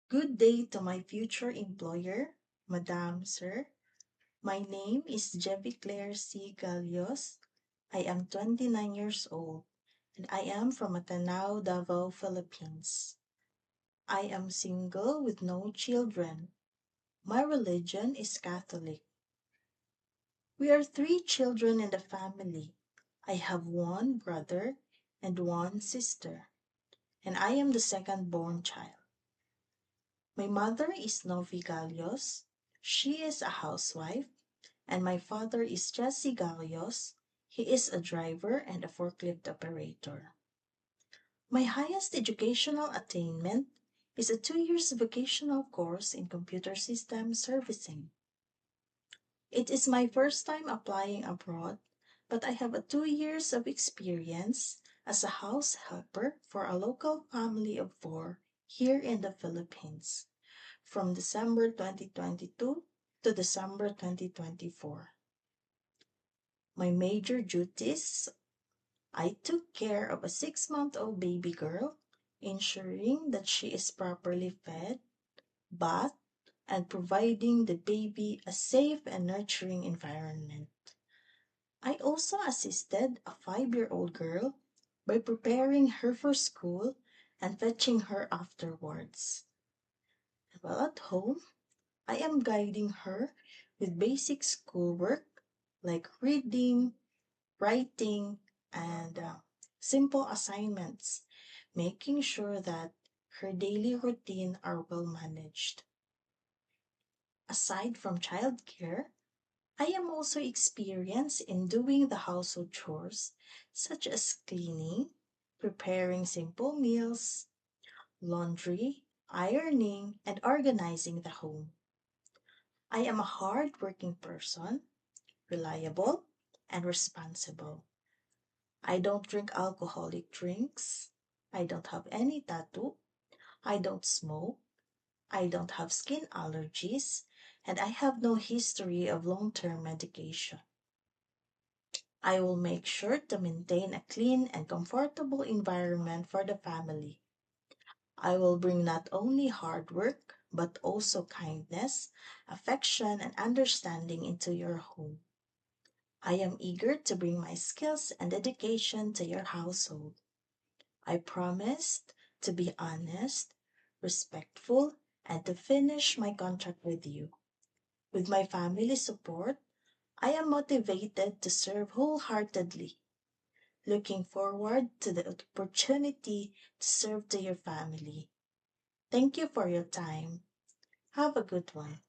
Good day to my future employer, Madam Sir. My name is Jevi Claire C. Galios. I am 29 years old and I am from Matanao, Davao, Philippines. I am single with no children. My religion is Catholic. We are three children in the family. I have one brother and one sister, and I am the second born child. My mother is Novi Galios. She is a housewife, and my father is Jesse Galios. He is a driver and a forklift operator. My highest educational attainment is a 2 years vocational course in computer system servicing. It is my first time applying abroad, but I have a 2 years of experience as a house helper for a local family of four here in the Philippines from December 2022 to December 2024. My major duties: I took care of a 6-month-old baby girl, ensuring that she is properly fed, bathed, and providing the baby a safe and nurturing environment. I also assisted a 5-year-old girl by preparing her for school and fetching her afterwards. While at home, I am guiding her with basic schoolwork like reading, writing, and simple assignments, making sure that her daily routine are well managed. Aside from childcare, I am also experienced in doing the household chores such as cleaning, preparing simple meals, laundry, ironing, and organizing the home. I am a hard-working person, reliable, and responsible. I don't drink alcoholic drinks. I don't have any tattoo. I don't smoke. I don't have skin allergies. And I have no history of long-term medication. I will make sure to maintain a clean and comfortable environment for the family. I will bring not only hard work, but also kindness, affection, and understanding into your home. I am eager to bring my skills and dedication to your household. I promised to be honest, respectful, and to finish my contract with you. With my family support, I am motivated to serve wholeheartedly, looking forward to the opportunity to serve to your family. Thank you for your time. Have a good one.